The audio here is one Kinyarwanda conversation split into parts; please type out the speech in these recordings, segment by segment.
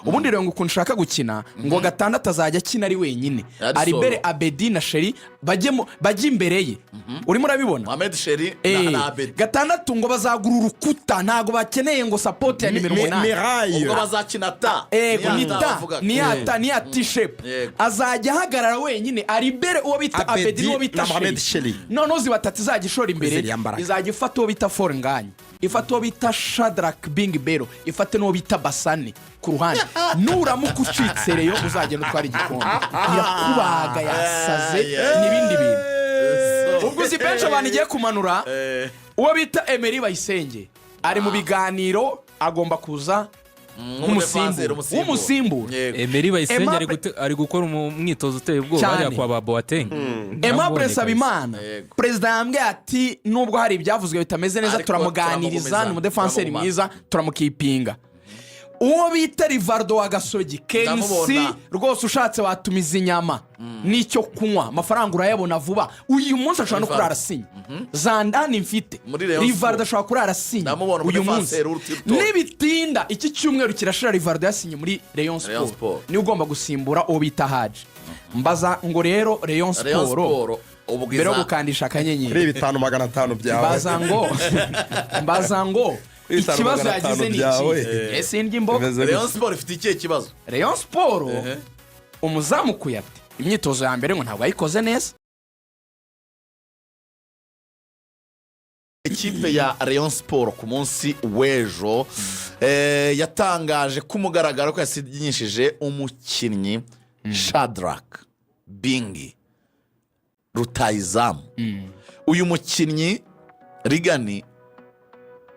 ubundi rero ngo ukuntu ushaka gukina ngo gatandatu azajya akina ari wenyine Aribere Abedi na Sheri bajye imbere ye urimo urabibona Mohamed Sheri na Abedi gatandatu ngo bazagura urukuta ntago bakeneye ngo support ya nimero 8 ubwo bazakina ta ni ya t-shape azajya ahagarara wenyine Aribere uwo bita Abedi n'uwo bita Sheri none uzi batatu izajya ishora imbere izajya ifata uwo bita Fornganye ifata uwo bita Shadrack Bing Bero ifate n'uwo bita Basane ku ruhande nuramuka ucitse Rayon uzagenda utwara igikombe irakubaga yasaze n'ibindi bintu ubwo uzi benshi abantu igiye kumanura uwo bita Emery Bayisenge ari mu biganiro agomba kuza umusimbura Emery Bayisenge ari gukora umwitozo uteye ubwoba bari kwa Baboateng Aimable Sabimana president yambwiye ati nubwo hari ibyavuzwe bitameze neza turamuganiriza ni umudefanseri mwiza turamukipinga uwo bita Rivaldo wa Gasogi Kensi rwose ushatse watumiza inyama nicyo kunywa amafaranga urayabona vuba uyu munsi ashobora no kurara sinya Zandani mfite Rivaldo ashobora kurara sinya uyu munsi nibitinda iki cyumweru kirashira Rivaldo yasinye muri Rayon Sport ni ugomba gusimbura uwo bita Haji mbaza ngo rero Rayon Sport ubwo gukandisha akanyenyeri 5500 byawe mbaza ngo ikibazo yagize ni iki ese ndimbo Rayon Sport ifite ikihe kibazo Rayon Sport umuzamu kuyate imyitozo ya mbere ngo ntabwo ayikoze neza ikipe ya Rayon Sport ku munsi w'ejo yatangaje kumugaragara ko yasinyishije umukinnyi Shadrack Bing Rutahizamu uyu mukinnyi Reagan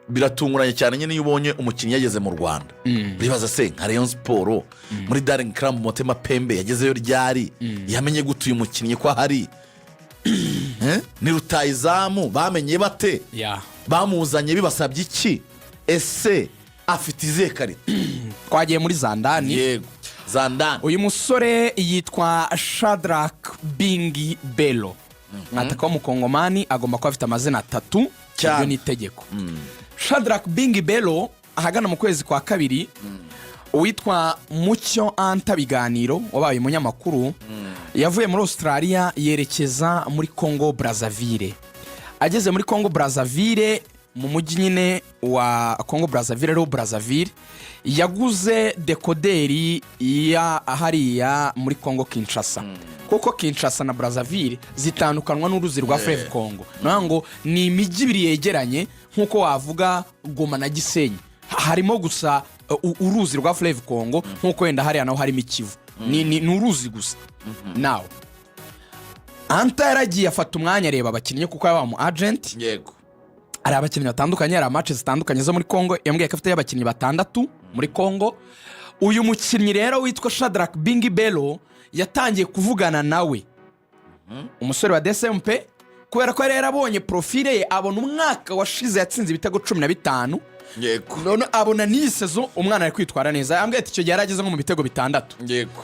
biratunguranye cyane nyine iyo ubonye umukinnyi yageze mu Rwanda bibaza se nka Rayon Sport muri Darling Club Motema Pembe yagezeyo ryari yamenye gute uyu mukinnyi ko hari ni Rutahizamu bamenye bate bamuzanye bibasabye iki ese afite izihe karita twagiye muri Zandani yego Zandani uyu musore yitwa Shadrack Bing Belo mwataka w'umukongomani agomba kuba afite amazina 3 ibyo ni itegeko Shadrack Bing Belo ahagana mu kwezi kwa kabiri uwitwa Mucyo Anta Biganiro wabaye umunyamakuru yavuye muri Australia yerekeza muri Congo Brazzaville ageze muri Congo Brazzaville mu mujyi nyine wa Congo Brazzaville ro Brazzaville yaguze dekoderi ya hariya muri Congo Kinshasa kuko Kinshasa na Brazzaville zitandukanwa n'uruzi rwa Fleuve Congo nango ni imijyi ibiri yegeranye nkuko wavuga Goma na Gisenyi harimo gusa uruzi rwa Fleuve Congo nkuko wenda hariya naho harimo Kivu ni uruzi gusa nawo Anta yaragiye afata umwanya areba abakinnyi kuko yaba mu agent yego ari abakinnyi batandukanye ari matches zitandukanye zo muri Congo yambwiye ko afite abakinnyi 6 muri Congo uyu mukinnyi rero witwa Shadrack Bing Belo yatangiye kuvugana nawe umusore wa DSMP kubera ko yari abonye profile ye abona umwaka washize yatsinze ibitego 15 yego none abona ni season umwana ari kwitwara neza yambwiye ati icyo yarageze nko mu bitego 6 yego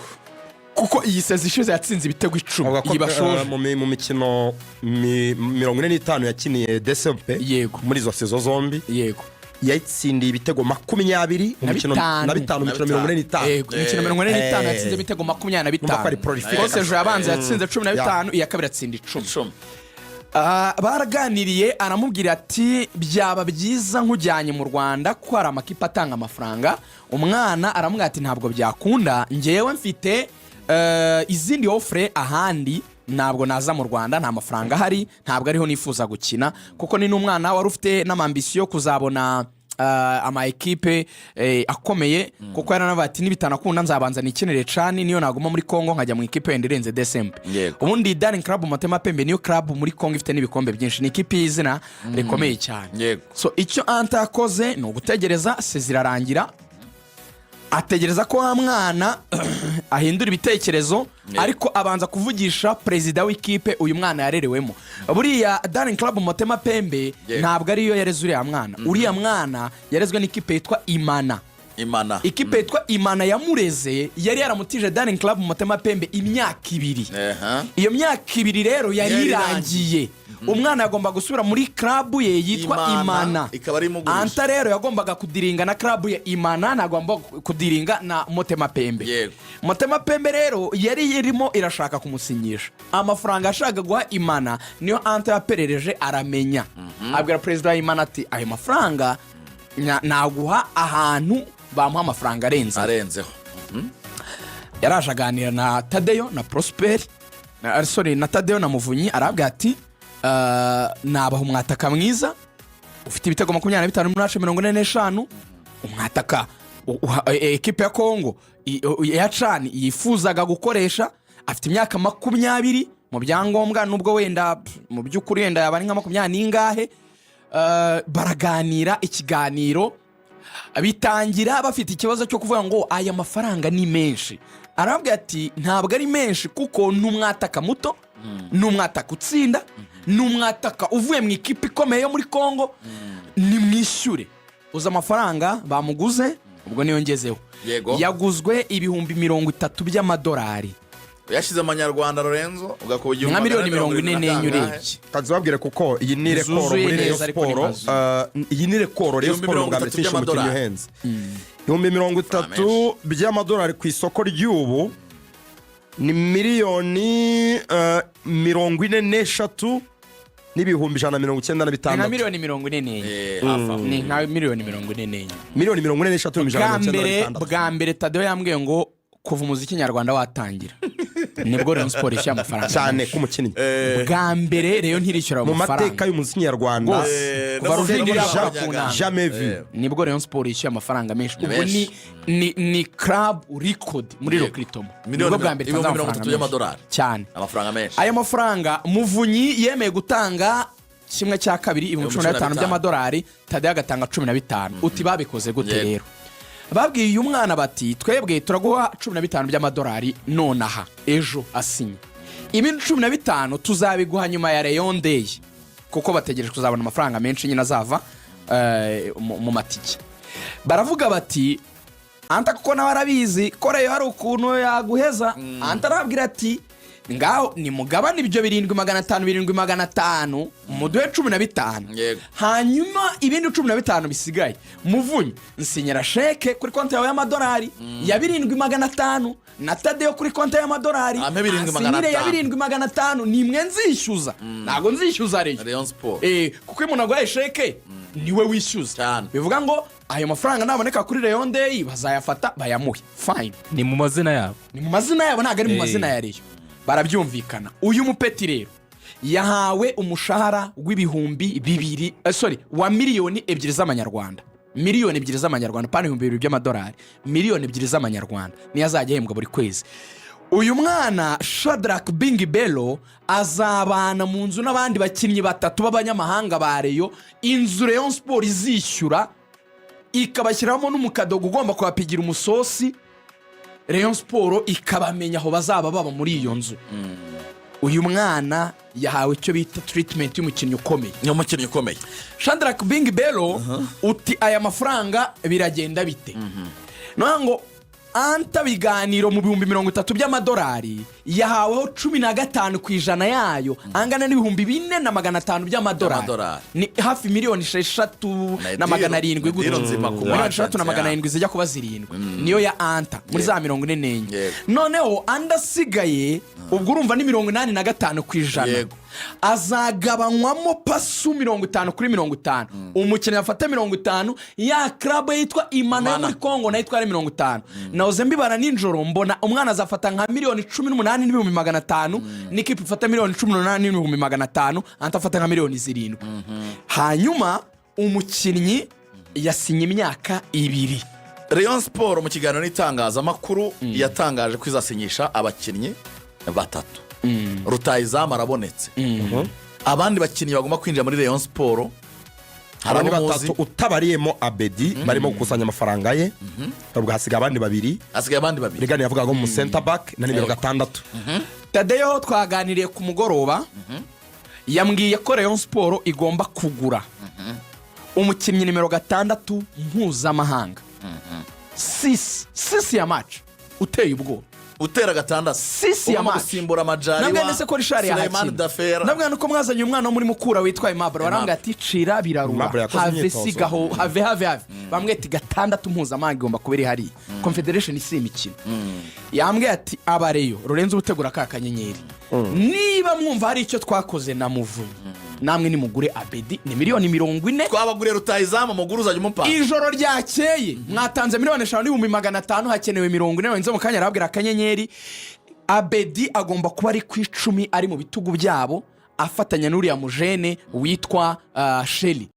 kuko iyi season ishize yatsinze ibitego 10 yibashoje mu mikino 45 yakiniye DSMP yego muri zo season zombi yego yatsindiye ibitego 20 mu mikino na 5 mikino 45 yego mikino 45 yatsinze ibitego 25 kose ejo yabanze yatsinze 15 iya kabiri yatsinda 10 baraganiriye aramubwira ati byaba byiza nkujyanye mu Rwanda ko hari amakipe atanga amafaranga umwana aramubwira ati ntabwo byakunda ngewe mfite izindi offre ahandi ntabwo naza mu Rwanda nta mafaranga hari ntabwo ariho nifuza gukina kuko ni n'umwana wari ufite n'amambisiyo kuzabona ama equipe akomeye kuko yaranabati nibitanakunda nzabanza nikenere cani niyo naguma muri Congo nkajya mu equipe yenderenze December ubundi Darling Club Motema Pembe niyo club muri Congo ifite n'ibikombe byinshi ni equipe y'izina rikomeye cyane so icyo Anta yakoze no gutegereza sezirarangira ategereza ko wa mwana ahindura ibitekerezo ariko abanza kuvugisha president w'ikipe uyu mwana yarerewemo buriya Darling Club Motema Pembe ntabwo ariyo yarezure ya mwana uriya mwana yarezwe n'ikipe yitwa Imana ikipe yitwa Imana yamureze yari yaramutije Darling Club Motema Pembe imyaka 2 iyo myaka 2 rero yarirangiye umwana yagomba gusubira muri club ye yitwa Imana. Anta rero yagombaga kudiringa na club ye Imana, nagomba kudiringa na Motema Pembe. Motema Pembe rero yari irimo irashaka kumusinyisha amafaranga ashaka guha Imana, niyo Anta yaperereje aramenya. Abwira president wa Imana ati ayo mafaranga naguha ahantu bamuha amafaranga arenzeho. Yaraje aganira na Tadeyo na Prosper na Tadeyo na Muvunyi, arabwira ati nabaha umwataka mwiza ufite ibitego 25-45, umwataka ekipe ya Kongo ya Chan yifuzaga gukoresha, afite imyaka 20 mu byangombwa, nubwo wenda mu by'ukuri wenda yaba ari nka 20 n'ingahe. Baraganira ikiganiro, bitangira bafite ikibazo cyo kuvuga ngo aya mafaranga ni menshi. Arabwira ati ntabwo ari menshi kuko n'umwataka muto, n'umwataka utsinda, n'umwataka uvuye mu ikipe ikomeye yo muri Kongo, ni mwishyure. Uza amafaranga bamuguze, ubwo niyo ngezeho, yaguzwe ibihumbi 30 by'amadolari. Yashize amanyarwanda Lorenzo ugakugira nka miliyoni 40 urebye. Kazi babwire kuko iyi ni rekoro muri Rayon Sports, iyi ni rekoro Rayon Sports bwa mbere cyinshi mu kinyo henze. Ibihumbi 30 by'amadolari ku isoko ry'ubu ni miliyoni 43 n'ibihumbi 195. Nka miliyoni 44. Ni nka miliyoni 44. Miliyoni 43 n'ibihumbi bwa mbere Tadeyo yambwiye ngo kuva umuziki nyarwanda watangira nibwo Rayon Sports ishyira amafaranga cyane ku mukinnyi. Bwa mbere Rayon ntirishyura amafaranga mu mateka y'umuziki nyarwanda kuva Rugaju jamais vu, nibwo Rayon Sports ishyira amafaranga menshi. Ubwo ni club record muri Rokritomo, nibwo bwa mbere itanze amafaranga y'amadolari cyane, amafaranga menshi. Ayo mafaranga Muvunyi yemeye gutanga kimwe cya kabiri ibihumbi 15 by'amadolari, Tadeyo agatanga 15. Uti babikoze gute rero? Babwiye uyu mwana bati twebwe turaguha 15 by'amadolari nonaha ejo asinye, ibindi 15 tuzabiguha nyuma ya Rayon Day, kuko bategereje kuzabona amafaranga menshi nyina azava mu matike. Baravuga bati Anta kuko nawe arabizi ko Rayon hari ukuntu yaguheza. Anta arabwira ati ngaho ni mugabane ibyo 7,500 muduhe 15, hanyuma ibindi 15 bisigaye Muvunyi nsinyira sheke kuri konti yawe y'amadolari ya 7,500 na Tadeyo kuri konti y'amadolari asinyire ya 7,500, nimwe nzishyuza, ntago nzishyuza Rayon Sports kuko umuntu aguhaye sheke niwe wishyuza. Bivuga ngo ayo mafaranga naboneka kuri Rayon Day bazayafata bayamuhe, fine, ni mu mazina yabo, ntago ari mu mazina ya Rayon. Barabyumvikana. Uyu mupeti rero yahawe umushahara w'ibihumbi 2 wa miliyoni 2 z'amanyarwanda, miliyoni 2 z'amanyarwanda, pana 2,000 by'amadolari, miliyoni 2 z'amanyarwanda niyo azajya ahembwa buri kwezi. Uyu mwana Shadrack Bingi Bello azabana mu nzu n'abandi bakinnyi 3 b'abanyamahanga ba Rayon. Inzu Rayon Sports izishyura ikabashyiramo n'umukadogo ugomba kubapigira umusosi, Rayon Sports ikabamenya aho bazaba baba muri iyo nzu. Uyu mwana yahawe icyo bita treatment y'umukinnyi ukomeye. Shadrack Bingi Bello uti aya mafaranga biragenda bite? Nango Anta biganiro mu bihumbi 30 by'amadolari yahaweho 15% yayo, angana n'ibihumbi 4,500 by'amadolari, ni hafi miliyoni 6,700 miliyoni 6,700 zijya kuba 7, niyo ya Anta muri za 44. Noneho andasigaye ubwo urumva ni 85%, azagabanywamo pasu 50/50. Umukinnyi afata 50, ya club yitwa Imana muri Kongo nayo itwara 50. Naoze mbibara ninjoro mbona umwana azafata nka miliyoni 18,500, n'ikipe ifata miliyoni 18,500, Anta afata nka miliyoni 7. Hanyuma umukinnyi yasinye imyaka 2. Rayon Sports mu kiganiro n'itangaza amakuru yatangaje ko izasinyisha abakinnyi 3. Rutahizamu arabonetse, abandi bakinnyi bagomba kwinjira muri Rayon Sports harimo 3 utabariyemo Abedi barimo gukusanya amafaranga ye, ubwo hasigaye abandi 2. Reagan yavugaga mu center back na nimero 6. Tadeyo twaganiriye ku mugoroba, yambwiye ko Rayon Sports igomba kugura umukinnyi nimero 6 mpuzamahanga, 6 ya match uteye ubwoba. utera gatandatu sisi ya match gusimbura amajari nabwo ndetse ko rishari Suleiman nabwo nuko mwazanye umwana wo muri mukura witwa Aimable barambwira ati cira birarura have sigaho have bamwe ati gatandatu mpuzamahanga igomba kuba iri hariya confederation isi imikino yambwiye ati abareyo Lorenzo utegura ka kanyenyeri niba mwumva hari icyo twakoze na Muvunyi namwe nimugure Abedi ni miliyoni 40 twabagure rutayizamu muguru uzajya umupanga ijoro ryakeye mwatanze miliyoni 5,500 hakenewe 40 wenze mu kanya arabwira akanyenyeri Abedi agomba kuba ari ku 10 ari mu bitugu byabo afatanya n'uriya mujene witwa Sheli